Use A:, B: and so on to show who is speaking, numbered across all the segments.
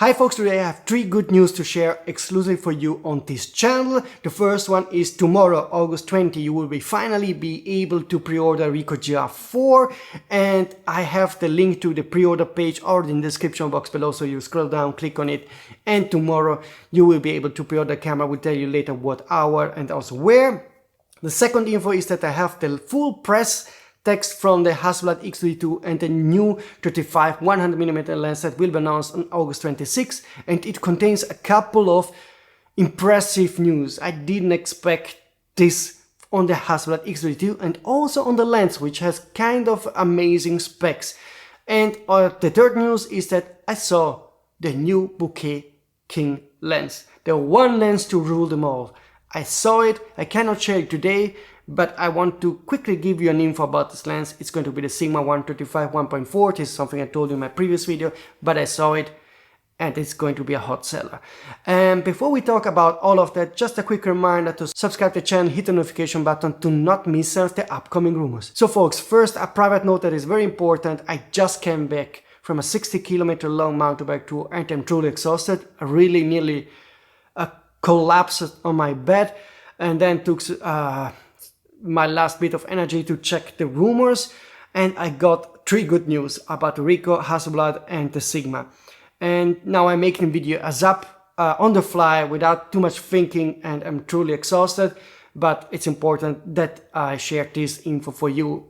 A: Hi folks, today I have 3 good news to share exclusively for you on this channel. The first one is tomorrow, August 20, you will finally be able to pre-order Ricoh GR IV, and I have the link to the pre-order page already in the description box below, so you scroll down, click on it, and tomorrow you will be able to pre-order the camera. I will tell you later what hour and also where. The second info is that I have the full press text from the Hasselblad X2D II and the new 35 100mm lens that will be announced on August 26, and it contains a couple of impressive news. I didn't expect this on the Hasselblad X2D II and also on the lens, which has kind of amazing specs. And the third news is that I saw the new Bokeh King lens, the one lens to rule them all. I saw it, I cannot share it today, but I want to quickly give you an info about this lens. It's going to be the Sigma 135 1.4. This is something I told you in my previous video, but I saw it and it's going to be a hot seller. And before we talk about all of that, just a quick reminder to subscribe to the channel, hit the notification button to not miss out the upcoming rumors. So folks, first a private note that is very important. I just came back from a 60-kilometer long mountain bike tour and I'm truly exhausted. I really nearly collapsed on my bed and then took my last bit of energy to check the rumors, and I got 3 good news about the Ricoh, Hasselblad and the Sigma. And now I'm making a video as up on the fly without too much thinking, and I'm truly exhausted, but it's important that I share this info for you.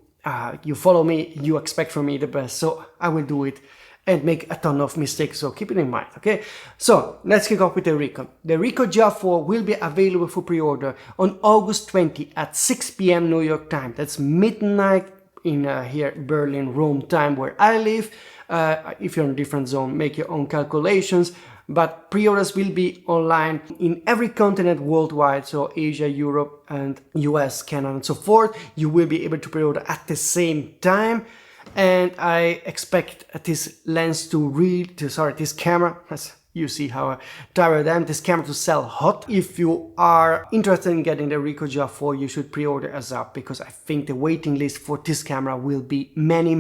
A: You follow me, you expect from me the best, so I will do it and make a ton of mistakes, so keep it in mind, okay? So let's kick off with the Ricoh. The Ricoh GR IV will be available for pre-order on August 20 at 6 p.m. New York time. That's midnight in here Berlin, Rome time where I live. If you're in a different zone, make your own calculations, but pre-orders will be online in every continent worldwide, so Asia, Europe and US, Canada and so forth. You will be able to pre-order at the same time. And I expect this lens this camera, as you see how tired I am, this camera to sell hot. If you are interested in getting the Ricoh GR IV, you should pre-order ASAP, because I think the waiting list for this camera will be many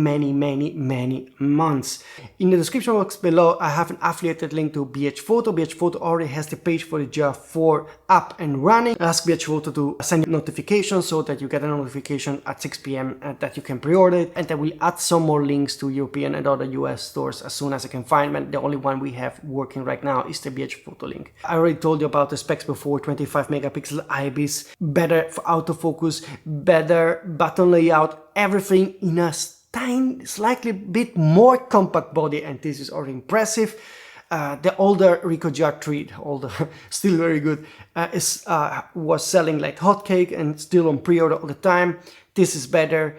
A: months. In the description box below, I have an affiliated link to BH Photo. BH Photo already has the page for the GR IV up and running. Ask BH Photo to send you notifications so that you get a notification at 6 p.m. and that you can pre-order it. And I will add some more links to European and other US stores as soon as I can find them. The only one we have working right now is the BH Photo link. I already told you about the specs before: 25 megapixel IBIS, better for autofocus, better button layout, everything in a tiny, slightly bit more compact body, and this is already impressive. The older Ricoh GR III, older, still very good, was selling like hotcake and still on pre-order all the time. This is better,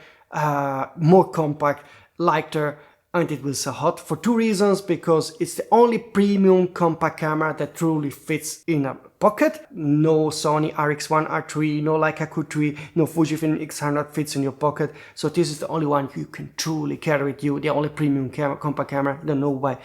A: more compact, lighter, and it will sell hot for 2 reasons: because it's the only premium compact camera that truly fits in a pocket. No Sony RX1 R3, no Leica Q3, no Fujifilm X100 fits in your pocket. So this is the only one you can truly carry with you, the only premium compact camera. I don't know why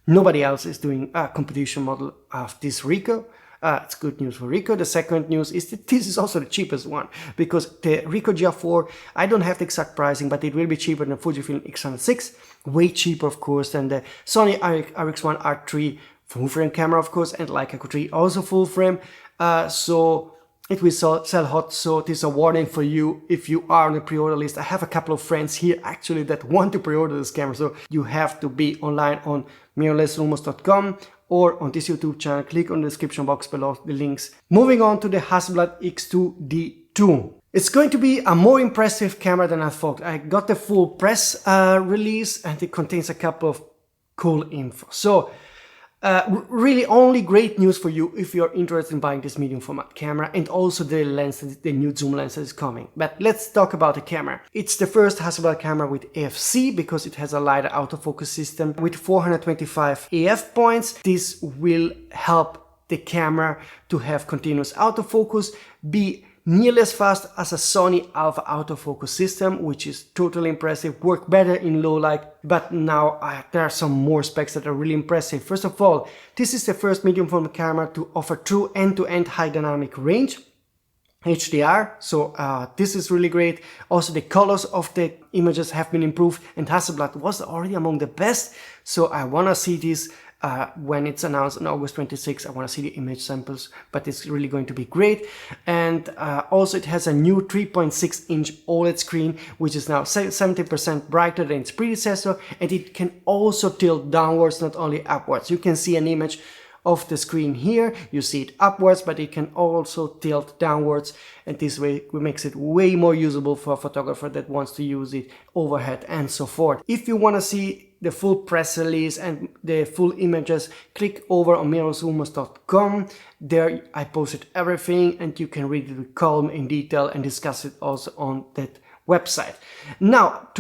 A: nobody else is doing a competition model of this Ricoh. It's good news for Ricoh. The second news is that this is also the cheapest one, because the Ricoh GR IV, I don't have the exact pricing, but it will be cheaper than the Fujifilm X106, way cheaper of course than the Sony RX1 R3 full frame camera of course, and Leica Q3 also full frame. So it will sell hot, so this is a warning for you if you are on the pre-order list. I have a couple of friends here actually that want to pre-order this camera, so you have to be online on mirrorlessrumors.com or on this YouTube channel. Click on the description box below the links. Moving on to the Hasselblad X2D II. It's going to be a more impressive camera than I thought. I got the full press release and it contains a couple of cool info. So really only great news for you if you're interested in buying this medium format camera, and also the lens, the new zoom lens that is coming. But let's talk about the camera. It's the first Hasselblad camera with AFC, because it has a LIDAR autofocus system with 425 AF points. This will help the camera to have continuous autofocus, be nearly as fast as a Sony alpha autofocus system, which is totally impressive, work better in low light, but now there are some more specs that are really impressive. First of all, this is the first medium format camera to offer true end-to-end high dynamic range, HDR, so this is really great. Also the colors of the images have been improved, and Hasselblad was already among the best, so I want to see this when it's announced on August 26. I want to see the image samples, but it's really going to be great. And also it has a new 3.6-inch OLED screen, which is now 70% brighter than its predecessor, and it can also tilt downwards, not only upwards. You can see an image of the screen here, you see it upwards, but it can also tilt downwards, and this way makes it way more usable for a photographer that wants to use it overhead and so forth. If you want to see the full press release and the full images, click over on mirrorlessrumors.com. There I posted everything, and you can read it with calm in detail and discuss it also on that website. Now,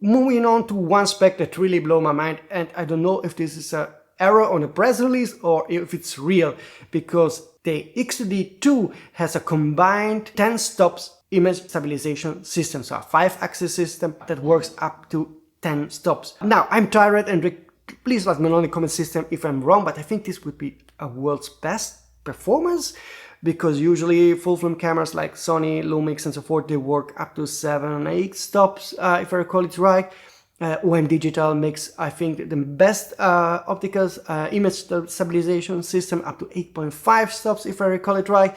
A: moving on to one spec that really blew my mind, and I don't know if this is a error on a press release or if it's real, because the X2D II has a combined 10 stops image stabilization system, so a 5-axis system that works up to 10 stops. Now, I'm tired, and please let me know in the comment system if I'm wrong, but I think this would be a world's best performance, because usually full-frame cameras like Sony, Lumix and so forth, they work up to 7, 8 stops, if I recall it right. OM Digital makes, I think, the best optical image stabilization system up to 8.5 stops, if I recall it right.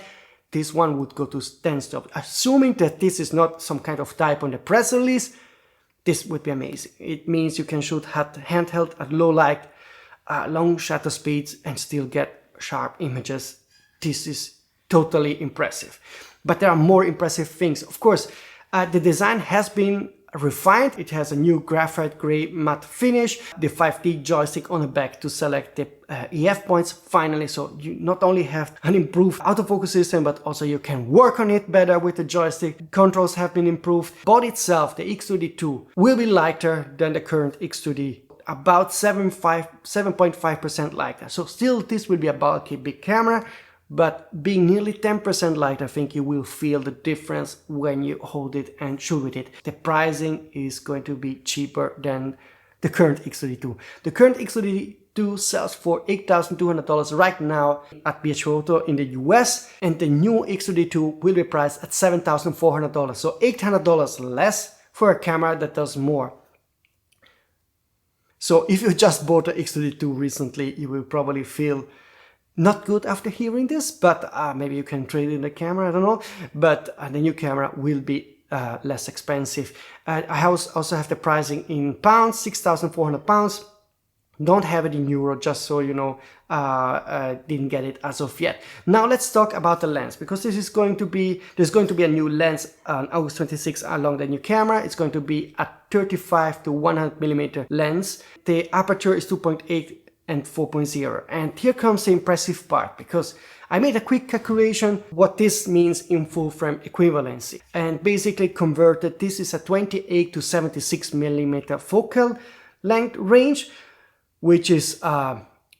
A: This one would go to 10 stops. Assuming that this is not some kind of type on the press release, this would be amazing. It means you can shoot handheld at low light, long shutter speeds, and still get sharp images. This is totally impressive. But there are more impressive things. Of course, the design has been refined. It has a new graphite gray matte finish, the 5D joystick on the back to select the EF points finally, so you not only have an improved autofocus system, but also you can work on it better with the joystick. Controls have been improved. Body itself, the X2D II, will be lighter than the current X2D, about 7.5% lighter. So still this will be a bulky big camera, but being nearly 10% light, I think you will feel the difference when you hold it and shoot with it. The pricing is going to be cheaper than the current X2D II. The current X2D II sells for $8,200 right now at BH Photo in the US, and the new X2D II will be priced at $7,400, so $800 less for a camera that does more. So if you just bought the X2D II recently, you will probably feel not good after hearing this, but maybe you can trade in the camera, I don't know. But the new camera will be less expensive. I also have the pricing in pounds, 6,400 pounds. Don't have it in euro, just so you know, didn't get it as of yet. Now let's talk about the lens, because there's going to be a new lens on August 26 along the new camera. It's going to be a 35 to 100 millimeter lens. The aperture is 2.8 and 4.0. And here comes the impressive part, because I made a quick calculation what this means in full frame equivalency, and basically converted this is a 28 to 76 millimeter focal length range, which is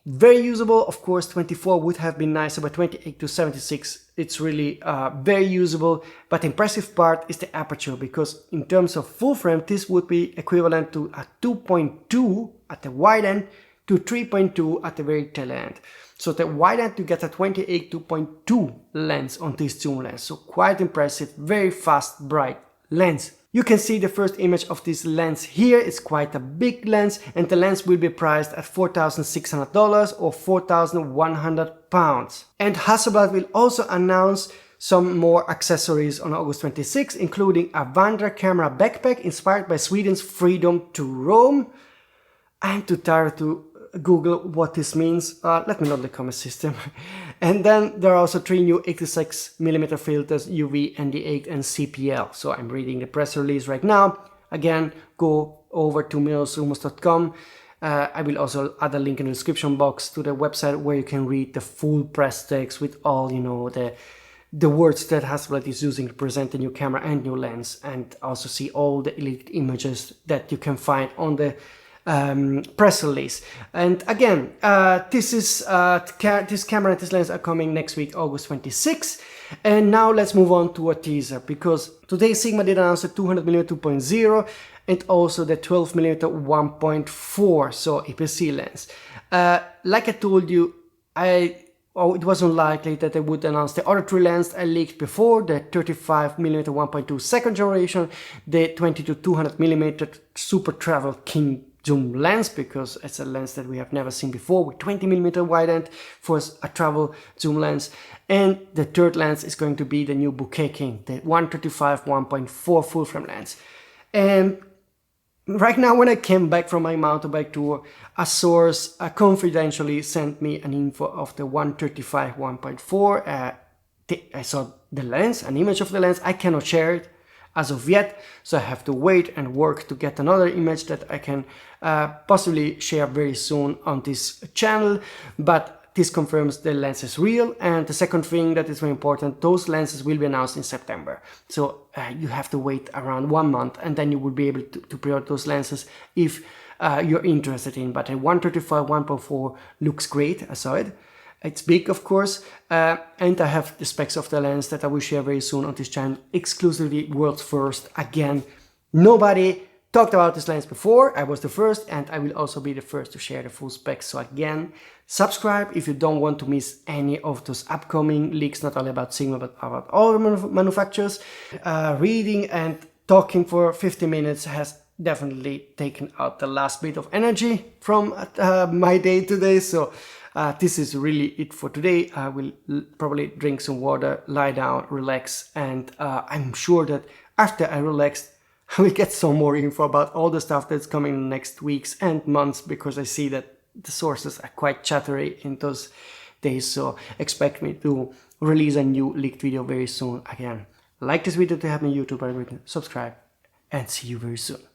A: very usable. Of course 24 would have been nicer, but 28 to 76, it's really very usable. But the impressive part is the aperture, because in terms of full frame this would be equivalent to a 2.2 at the wide end to 3.2 at the very tail end. So the wide end you get a 28 2.2 lens on this zoom lens. So quite impressive, very fast, bright lens. You can see the first image of this lens here. It's quite a big lens, and the lens will be priced at $4,600 or 4,100 pounds. And Hasselblad will also announce some more accessories on August 26, including a Vandra camera backpack inspired by Sweden's freedom to roam. I'm too tired to Google what this means. Let me know in the comment system. And then there are also 3 new 86mm filters, UV, ND8 and CPL. So I'm reading the press release right now. Again, go over to mirrorlessrumors.com. I will also add a link in the description box to the website where you can read the full press text with all, you know, the words that Hasselblad is using to present the new camera and new lens, and also see all the elite images that you can find on the press release. And again, this camera and this lens are coming next week, August 26. And now let's move on to a teaser, because today Sigma did announce the 200mm 2.0 and also the 12mm 1.4, so APS-C lens. Like I told you, it was unlikely that they would announce the other 3 lenses I leaked before, the 35mm 1.2 second generation, the 20 to 200mm Super Travel King zoom lens, because it's a lens that we have never seen before with 20mm wide end for a travel zoom lens. And the third lens is going to be the new Bokeh King, the 135 1.4 full frame lens. And right now, when I came back from my mountain bike tour, a source confidentially sent me an info of the 135 1.4. I saw the lens, an image of the lens. I cannot share it as of yet, so I have to wait and work to get another image that I can possibly share very soon on this channel. But this confirms the lens is real. And the second thing that is very important, those lenses will be announced in September. So you have to wait around 1 month, and then you will be able to pre-order those lenses if you're interested in. But a 135 1.4 looks great. I saw it. It's big, of course, and I have the specs of the lens that I will share very soon on this channel, exclusively world's first. Again, nobody talked about this lens before. I was the first, and I will also be the first to share the full specs. So again, subscribe if you don't want to miss any of those upcoming leaks, not only about Sigma, but about all manufacturers. Reading and talking for 50 minutes has definitely taken out the last bit of energy from my day today. So this is really it for today. I will probably drink some water, lie down, relax, and I'm sure that after I relax, I will get some more info about all the stuff that's coming in the next weeks and months, because I see that the sources are quite chattery in those days. So expect me to release a new leaked video very soon again. Like this video to help me YouTube algorithm, subscribe, and see you very soon.